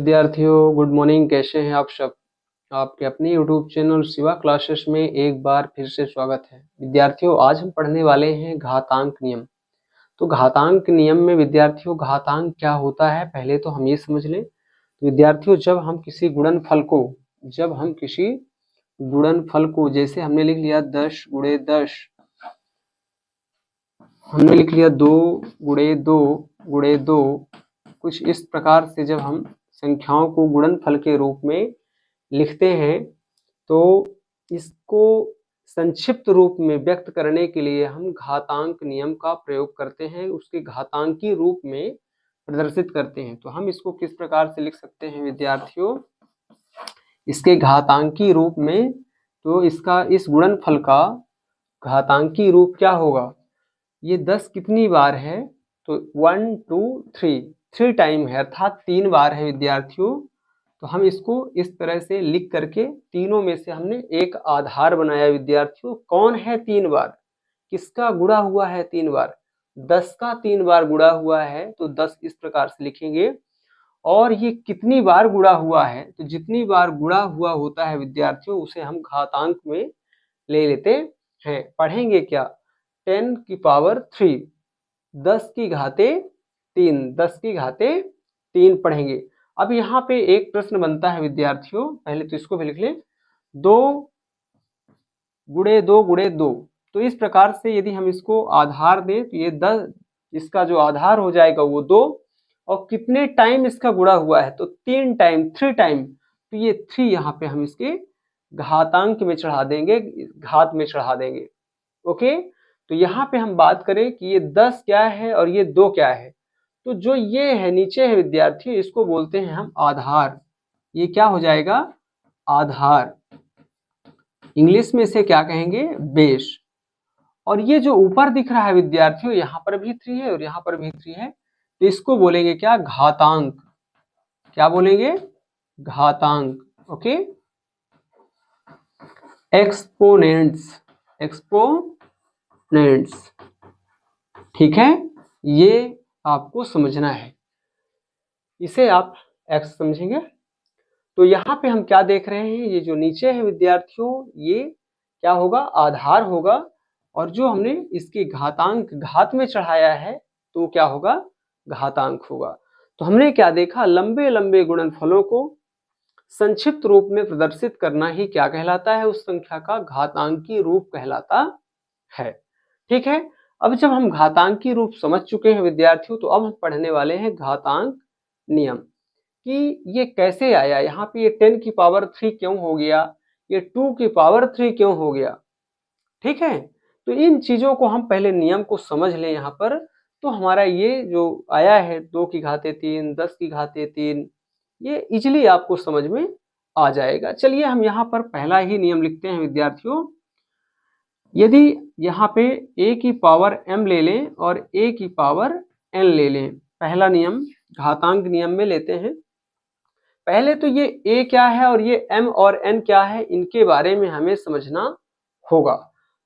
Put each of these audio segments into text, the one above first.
विद्यार्थियों, good morning. कैसे हैं आप सब? आपके अपने यूट्यूब चैनल शिवा क्लासेस में एक बार फिर से स्वागत है। विद्यार्थियों, आज हम पढ़ने वाले हैं घातांक नियम। तो घातांक नियम में विद्यार्थियों घातांक क्या होता है पहले तो हम ये समझ लें। तो विद्यार्थियों, जब हम किसी गुणनफल को जैसे हमने लिख लिया 10 गुणे 10, हमने लिख लिया 2 गुणे 2 गुणे 2, कुछ इस प्रकार से जब हम संख्याओं को गुणनफल के रूप में लिखते हैं तो इसको संक्षिप्त रूप में व्यक्त करने के लिए हम घातांक नियम का प्रयोग करते हैं, उसके घातांकी रूप में प्रदर्शित करते हैं। तो हम इसको किस प्रकार से लिख सकते हैं विद्यार्थियों, इसके घातांकी रूप में। तो इसका इस गुणनफल का घातांकी रूप क्या होगा? ये 10 कितनी बार है? तो 1 2 3 टाइम है, अर्थात 3 बार है विद्यार्थियों। तो हम इसको इस तरह से लिख करके तीनों में से हमने एक आधार बनाया विद्यार्थियों। कौन है 3 बार? किसका गुणा हुआ है 3 बार? 10 का 3 बार गुणा हुआ है, तो 10 इस प्रकार से लिखेंगे। और ये कितनी बार गुणा हुआ है? तो जितनी बार गुणा हुआ होता है विद्यार्थियों उसे हम घातांक में ले लेते हैं। पढ़ेंगे क्या? 10 की पावर 3, 10 की घाते 3, 10 की घाते 3 पढ़ेंगे। अब यहाँ पे एक प्रश्न बनता है विद्यार्थियों, पहले तो इसको भी लिख लें। 2 गुणे 2 गुणे 2, तो इस प्रकार से यदि हम इसको आधार दें तो ये 10, इसका जो आधार हो जाएगा वो 2, और कितने टाइम इसका गुणा हुआ है? तो 3 टाइम, 3 टाइम। तो ये 3 यहाँ पे हम इसके घातांक में चढ़ा देंगे, घात में चढ़ा देंगे। ओके, तो यहाँ पे हम बात करें कि ये 10 क्या है और ये 2 क्या है। तो जो ये है नीचे है विद्यार्थी, इसको बोलते हैं हम आधार। ये क्या हो जाएगा? आधार। इंग्लिश में इसे क्या कहेंगे? बेस। और ये जो ऊपर दिख रहा है विद्यार्थियों, यहाँ पर भी 3 है और यहाँ पर भी 3 है, तो इसको बोलेंगे क्या? घातांक। क्या बोलेंगे? घातांक। Okay, exponents, exponents. ठीक है, ये आपको समझना है, इसे आप एक्स समझेंगे। तो यहाँ पे हम क्या देख रहे हैं, ये जो नीचे है विद्यार्थियों ये क्या होगा? आधार होगा। और जो हमने इसकी घातांक घात में चढ़ाया है तो क्या होगा? घातांक होगा। तो हमने क्या देखा? लंबे लंबे गुणनफलों को संक्षिप्त रूप में प्रदर्शित करना ही क्या कहलाता है? उस संख्या का घातांकी रूप कहलाता है। ठीक है, अब जब हम घातांकी रूप समझ चुके हैं विद्यार्थियों, तो अब हम पढ़ने वाले हैं घातांक नियम कि ये कैसे आया। यहाँ पे ये 10 की पावर 3 क्यों हो गया? ये 2 की पावर 3 क्यों हो गया? ठीक है, तो इन चीजों को हम पहले नियम को समझ लें यहाँ पर। तो हमारा ये जो आया है 2 की घाते 3, 10 की घाते 3, ये इजिली आपको समझ में आ जाएगा। चलिए हम यहाँ पर पहला ही नियम लिखते हैं विद्यार्थियों। यदि यहाँ पे a की पावर m ले लें और a की पावर n ले लें, पहला नियम घातांक नियम में लेते हैं। पहले तो ये a क्या है और ये m और n क्या है, इनके बारे में हमें समझना होगा।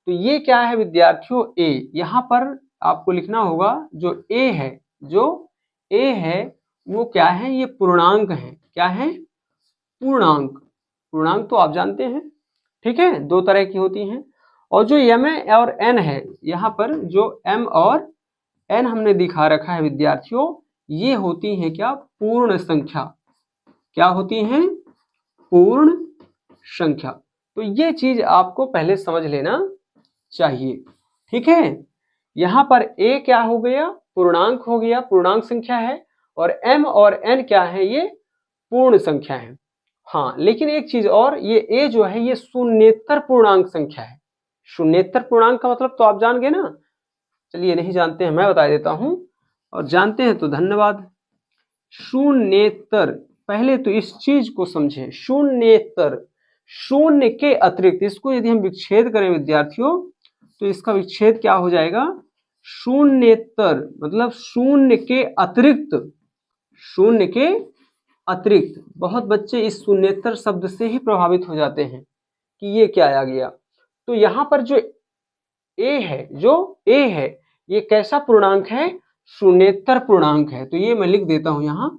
तो ये क्या है विद्यार्थियों? a। यहाँ पर आपको लिखना होगा जो a है वो क्या है? ये पूर्णांक है। क्या है? पूर्णांक। पूर्णांक तो आप जानते हैं, ठीक है, 2 तरह की होती हैं। और जो m और n है, यहाँ पर जो m और n हमने दिखा रखा है विद्यार्थियों, ये होती हैं क्या? पूर्ण संख्या। क्या होती हैं? पूर्ण संख्या। तो ये चीज आपको पहले समझ लेना चाहिए। ठीक है, यहाँ पर a क्या हो गया? पूर्णांक हो गया, पूर्णांक संख्या है। और m और n क्या है? ये पूर्ण संख्या है। हाँ, लेकिन एक चीज और, ये a जो है ये शून्येतर पूर्णांक संख्या है। शून्येतर पूर्णांक का मतलब तो आप जान गए ना? चलिए, नहीं जानते हैं मैं बता देता हूं, और जानते हैं तो धन्यवाद। शून्येतर, पहले तो इस चीज को समझें। शून्येतर, शून्य के अतिरिक्त, इसको यदि हम विच्छेद करें विद्यार्थियों तो इसका विच्छेद क्या हो जाएगा? शून्येतर मतलब शून्य के अतिरिक्त। शून्य के अतिरिक्त। बहुत बच्चे इस शून्येतर शब्द से ही प्रभावित हो जाते हैं कि ये क्या आ गया। तो यहाँ पर जो a है ये कैसा पूर्णांक है? शून्येतर पूर्णांक है। तो ये मैं लिख देता हूं यहाँ,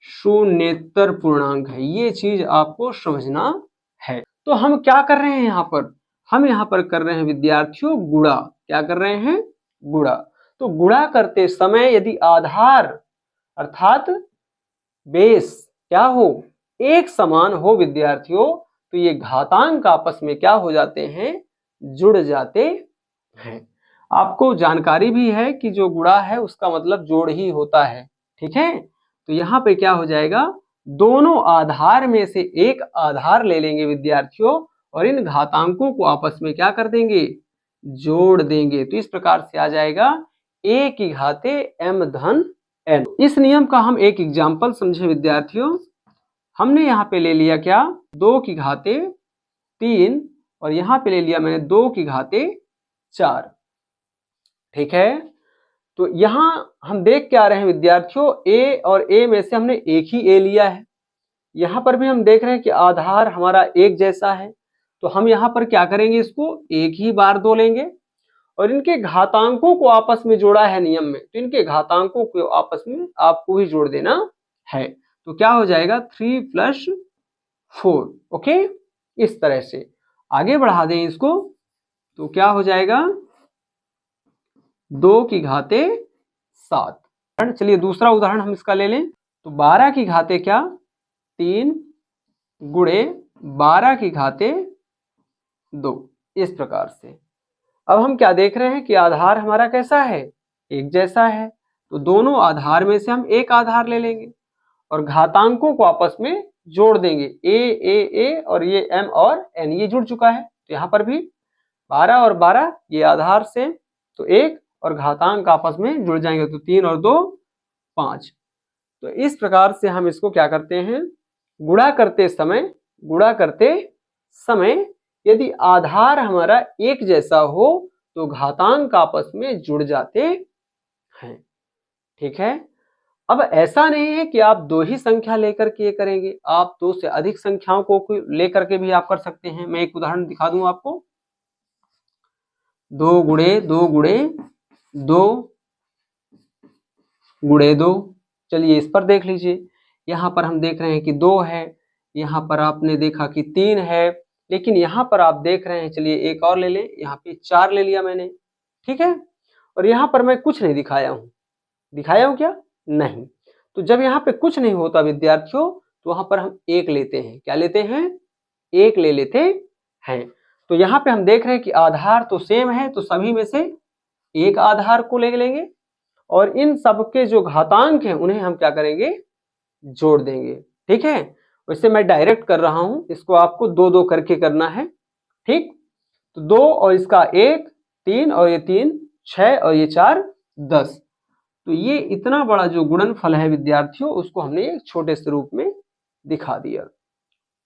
शून्येतर पूर्णांक है। ये चीज आपको समझना है। तो हम क्या कर रहे हैं यहाँ पर, हम यहाँ पर कर रहे हैं विद्यार्थियों गुणा। क्या कर रहे हैं, गुणा। तो गुणा करते समय यदि आधार अर्थात बेस क्या हो, एक समान हो विद्यार्थियों, तो ये घातांक आपस में क्या हो जाते हैं, जुड़ जाते हैं। आपको जानकारी भी है कि जो गुणा है उसका मतलब जोड़ ही होता है, ठीक है। तो यहाँ पे क्या हो जाएगा, दोनों आधार में से एक आधार ले लेंगे विद्यार्थियों और इन घातांकों को आपस में क्या कर देंगे, जोड़ देंगे। तो इस प्रकार से आ जाएगा a की घाते m धन n। इस नियम का हम एक एग्जाम्पल समझे विद्यार्थियों। हमने यहाँ पे ले लिया क्या, 2 की घाते 3 और यहाँ पे ले लिया मैंने 2 की घाते 4, ठीक है। तो यहाँ हम देख के आ रहे हैं विद्यार्थियों, a और a में से हमने एक ही a लिया है। यहाँ पर भी हम देख रहे हैं कि आधार हमारा एक जैसा है, तो हम यहाँ पर क्या करेंगे, इसको एक ही बार 2 लेंगे और इनके घातांकों को आपस में जोड़ा है नियम में, तो इनके घातांकों को आपस में आपको ही जोड़ देना है। तो क्या हो जाएगा 3 + 4, ओके। इस तरह से आगे बढ़ा दें इसको, तो क्या हो जाएगा 2 की घाते 7। चलिए दूसरा उदाहरण हम इसका ले लें। तो 12 की घाते क्या 3 गुणे 12 की घाते 2, इस प्रकार से। अब हम क्या देख रहे हैं कि आधार हमारा कैसा है, एक जैसा है, तो दोनों आधार में से हम एक आधार ले लेंगे और घातांकों को आपस में जोड़ देंगे। a और ये m और n ये जुड़ चुका है। तो यहाँ पर भी 12 और 12 ये आधार से, तो एक और घातांक आपस में जुड़ जाएंगे, तो 3 और 2 5। तो इस प्रकार से हम इसको क्या करते हैं, गुणा करते समय यदि आधार हमारा एक जैसा हो तो घातांक आपस में जुड़ जाते हैं, ठीक है। अब ऐसा नहीं है कि आप 2 ही संख्या लेकर के करेंगे, आप 2 से अधिक संख्याओं को लेकर के भी आप कर सकते हैं। मैं एक उदाहरण दिखा दूं आपको। 2 गुणे 2 गुणे 2 गुणे 2। चलिए इस पर देख लीजिए, यहाँ पर हम देख रहे हैं कि 2 है, यहाँ पर आपने देखा कि 3 है, लेकिन यहाँ पर आप देख रहे हैं, चलिए एक और ले लें, यहाँ पे 4 ले लिया मैंने, ठीक है। और यहाँ पर मैं कुछ नहीं दिखाया हूँ क्या, नहीं। तो जब यहाँ पे कुछ नहीं होता विद्यार्थियों, तो वहां पर हम 1 लेते हैं। क्या लेते हैं, 1 ले लेते हैं। तो यहाँ पे हम देख रहे हैं कि आधार तो सेम है, तो सभी में से एक आधार को ले लेंगे और इन सबके जो घातांक हैं उन्हें हम क्या करेंगे, जोड़ देंगे, ठीक है। वैसे मैं डायरेक्ट कर रहा हूं, इसको आपको 2-2 करके करना है, ठीक। तो 2 और इसका 1 3 और ये 3 6 और ये 4 10। तो ये इतना बड़ा जो गुणनफल है विद्यार्थियों, उसको हमने एक छोटे से रूप में दिखा दिया,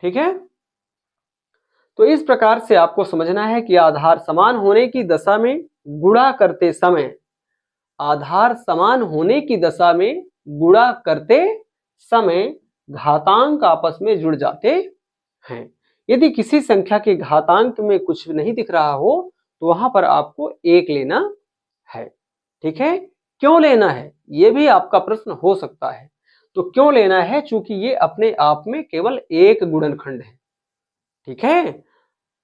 ठीक है। तो इस प्रकार से आपको समझना है कि आधार समान होने की दशा में गुणा करते समय, आधार समान होने की दशा में गुणा करते समय घातांक आपस में जुड़ जाते हैं। यदि किसी संख्या के घातांक में कुछ नहीं दिख रहा हो तो वहां पर आपको 1 लेना है, ठीक है। क्यों लेना है, ये भी आपका प्रश्न हो सकता है। तो क्यों लेना है, चूंकि ये अपने आप में केवल एक गुणनखंड है, ठीक है।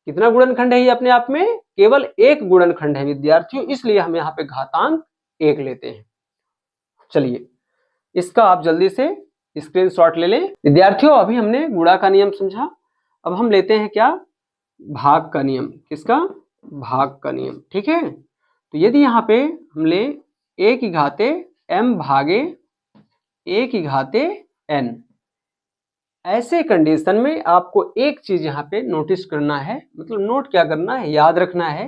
कितना गुणनखंड है ये अपने आप में, केवल एक गुणनखंड है विद्यार्थियों, इसलिए हम यहाँ पे घातांक 1 लेते हैं। चलिए इसका आप जल्दी से स्क्रीनशॉट ले लें विद्यार्थियों। अभी हमने गुणा का नियम समझा, अब हम लेते हैं क्या, भाग का नियम। किसका, भाग का नियम, ठीक है। तो यदि यहाँ पे हम ले a की घाते m भागे a की घाते n, ऐसे कंडीशन में आपको एक चीज यहाँ पे नोटिस करना है, मतलब नोट क्या करना है, याद रखना है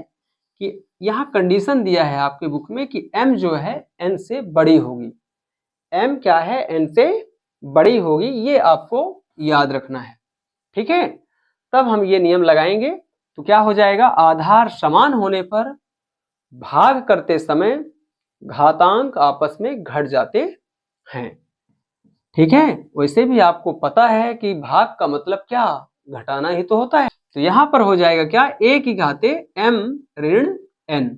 कि यहाँ कंडीशन दिया है आपके बुक में कि m जो है n से बड़ी होगी। m क्या है, n से बड़ी होगी, ये आपको याद रखना है, ठीक है। तब हम ये नियम लगाएंगे तो क्या हो जाएगा, आधार समान होने पर भाग करते समय घातांक आपस में घट जाते हैं, ठीक है। वैसे भी आपको पता है कि भाग का मतलब क्या, घटाना ही तो होता है। तो यहाँ पर हो जाएगा क्या, a की घाते m ऋण n।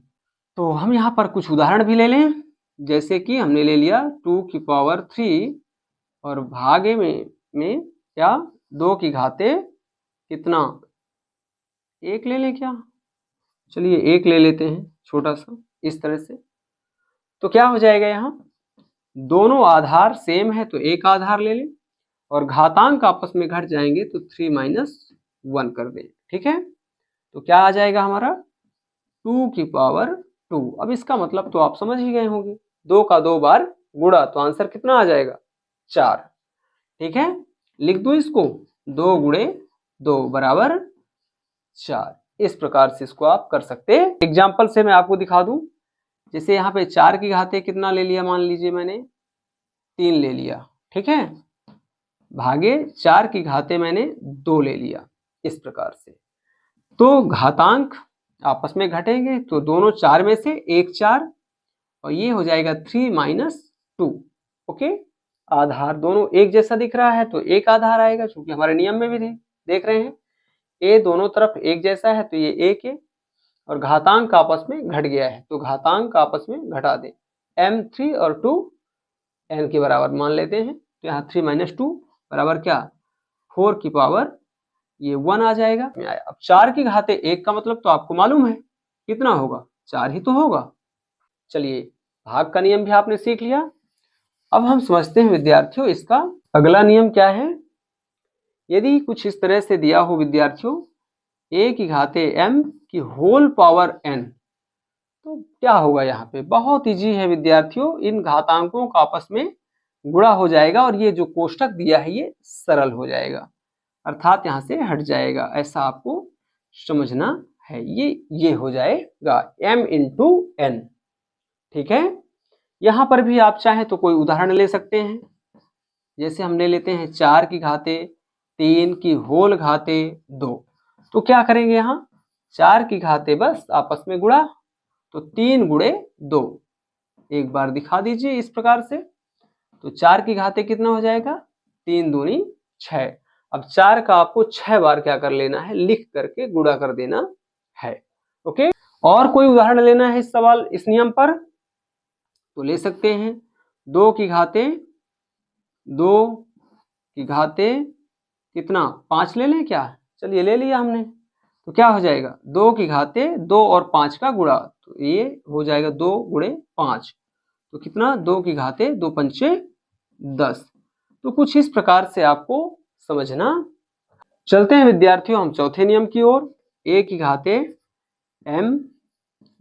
तो हम यहाँ पर कुछ उदाहरण भी ले लें, जैसे कि हमने ले लिया 2 की पावर 3 और भागे में क्या 2 की घाते कितना 1 ले लें क्या, चलिए 1 ले लेते हैं छोटा सा इस तरह से। तो क्या हो जाएगा, यहाँ दोनों आधार सेम है तो एक आधार ले लें और घातांक आपस में घट जाएंगे तो 3 - 1 कर दें। ठीक है, तो क्या आ जाएगा हमारा 2 की पावर 2। अब इसका मतलब तो आप समझ ही गए होंगे, 2 का 2 बार गुणा तो आंसर कितना आ जाएगा 4। ठीक है, लिख दो इसको 2 गुणे 2 बराबर 4। इस प्रकार से इसको आप कर सकते हैं। एग्जाम्पल से मैं आपको दिखा दूं, जैसे यहाँ पे 4 की घाते कितना ले लिया, मान लीजिए मैंने 3 ले लिया। ठीक है, भागे 4 की घाते मैंने 2 ले लिया। इस प्रकार से तो घातांक आपस में घटेंगे तो दोनों 4 में से एक 4 और ये हो जाएगा 3 - 2। ओके, आधार दोनों एक जैसा दिख रहा है तो एक आधार आएगा, क्योंकि हमारे नियम में भी देख रहे हैं ए दोनों तरफ एक जैसा है तो ये 1 है और घातांक आपस में घट गया है तो घातांक आपस में घटा दें। m3 और 2 n के बराबर मान लेते हैं तो यहाँ 3 - 2 बराबर क्या 4 की पावर ये 1 आ जाएगा। अब 4 की घाते 1 का मतलब तो आपको मालूम है कितना होगा, 4 ही तो होगा। चलिए, भाग का नियम भी आपने सीख लिया। अब हम समझते हैं विद्यार्थियों इसका अगला नियम क्या है। यदि कुछ इस तरह से दिया हो विद्यार्थियों a की घाते m की होल पावर n, तो क्या होगा यहाँ पे, बहुत इजी है विद्यार्थियों, इन घातांकों का आपस में गुणा हो जाएगा और ये जो कोष्टक दिया है ये सरल हो जाएगा, अर्थात यहाँ से हट जाएगा। ऐसा आपको समझना है, ये हो जाएगा m × n। ठीक है, यहाँ पर भी आप चाहें तो कोई उदाहरण ले सकते हैं, जैसे हम ले लेते हैं 4 की घाते 3 की होल घाते 2। तो क्या करेंगे, यहाँ 4 की घाते बस आपस में गुणा तो 3 गुणे 2। एक बार दिखा दीजिए इस प्रकार से, तो 4 की घाते कितना हो जाएगा 3 दूनी 6। अब 4 का आपको 6 बार क्या कर लेना है, लिख करके गुणा कर देना है। ओके, और कोई उदाहरण लेना है इस सवाल इस नियम पर तो ले सकते हैं। 2 की घाते कितना 5 ले लें क्या, चलिए ले लिया हमने, तो क्या हो जाएगा 2 की घाते 2 और 5 का गुणा तो ये हो जाएगा 2 गुणे 5 तो कितना 2 की घाते 2 पंचे 10। तो कुछ इस प्रकार से आपको समझना। चलते हैं विद्यार्थियों हम चौथे नियम की ओर। a की घाते m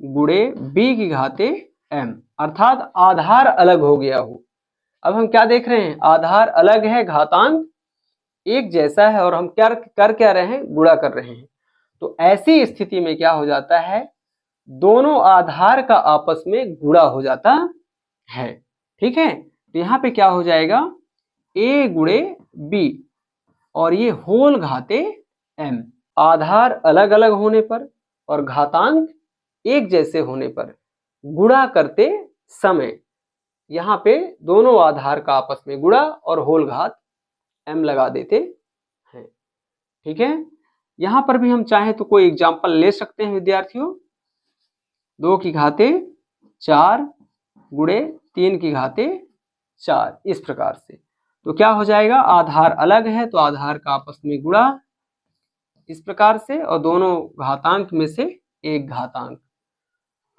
गुणे b की घाते m, अर्थात आधार अलग हो गया हो। अब हम क्या देख रहे हैं, आधार अलग है, घातांक एक जैसा है और हम क्या कर रहे हैं, गुणा कर रहे हैं। तो ऐसी स्थिति में क्या हो जाता है, दोनों आधार का आपस में गुणा हो जाता है। ठीक है, तो यहाँ पे क्या हो जाएगा a गुणे b और ये होल घाते m। आधार अलग अलग होने पर और घातांक एक जैसे होने पर गुणा करते समय यहाँ पे दोनों आधार का आपस में गुणा और होल घात m लगा देते हैं। ठीक है, यहाँ पर भी हम चाहें तो कोई एग्जाम्पल ले सकते हैं विद्यार्थियों। 2 की घाते 4 गुणे 3 की घाते 4, इस प्रकार से। तो क्या हो जाएगा, आधार अलग है तो आधार का आपस में गुणा इस प्रकार से और दोनों घातांक में से एक घातांक।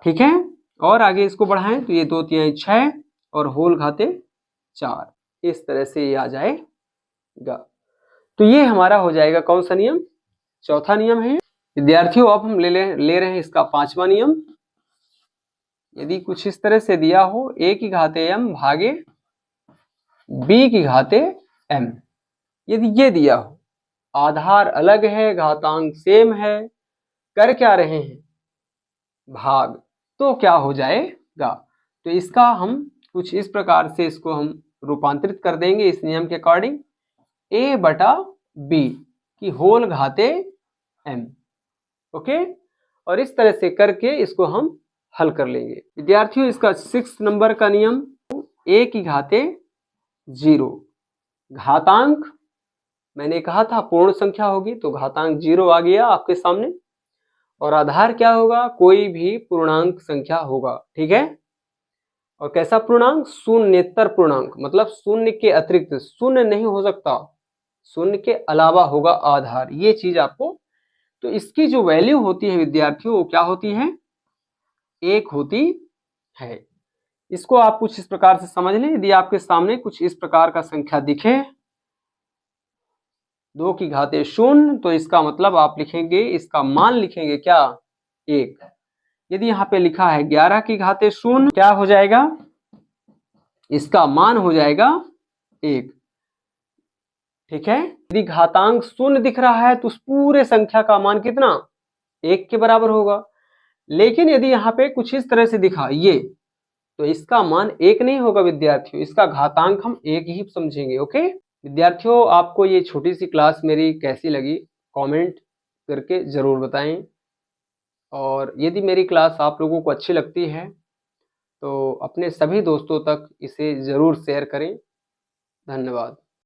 ठीक है, और आगे इसको बढ़ाएं तो ये 2 3 6 और होल घाते 4, इस तरह से ये आ जाएगा। तो ये हमारा हो जाएगा कौन सा नियम, चौथा नियम है विद्यार्थियों। अब हम ले रहे हैं इसका 5वां नियम। यदि कुछ इस तरह से दिया हो a की घाते m भागे b की घाते m, यदि ये दिया हो आधार अलग है घातांक सेम है, कर क्या रहे हैं भाग, तो क्या हो जाएगा, तो इसका हम कुछ इस प्रकार से इसको हम रूपांतरित कर देंगे इस नियम के अकॉर्डिंग, a बटा b की होल घाते m। ओके, और इस तरह से करके इसको हम हल कर लेंगे विद्यार्थियों। इसका 6 नंबर का नियम, a की घाते 0, घातांक मैंने कहा था पूर्ण संख्या होगी तो घातांक 0 आ गया आपके सामने और आधार क्या होगा, कोई भी पूर्णांक संख्या होगा। ठीक है, और कैसा पूर्णांक? शून्येतर पूर्णांक, मतलब शून्य के अतिरिक्त, शून्य नहीं हो सकता, शून्य के अलावा होगा आधार, ये चीज आपको। तो इसकी जो वैल्यू होती है विद्यार्थियों, वो क्या होती है? 1 होती है। इसको आप कुछ इस प्रकार से समझ लें। यदि आपके सामने कुछ इस प्रकार का संख्या दिखे 2 की घाते 0, तो इसका मतलब आप लिखेंगे, इसका मान लिखेंगे क्या? 1। यदि यहाँ पे लिखा है 11 की घाते 0, क्या हो जाएगा? इसका मान हो जाएगा 1। ठीक है। यदि घातांक 0 दिख रहा है तो उस पूरे संख्या का मान कितना? 1 के बराबर होगा। लेकिन यदि यहाँ पे कुछ इस तरह से दिखा ये, तो इसका मान 1 नहीं होगा विद्यार्थियों, इसका घातांक हम 1 ही समझेंगे। ओके विद्यार्थियों, आपको ये छोटी सी क्लास मेरी कैसी लगी कमेंट करके जरूर बताएं। और यदि मेरी क्लास आप लोगों को अच्छी लगती है तो अपने सभी दोस्तों तक इसे जरूर शेयर करें। धन्यवाद।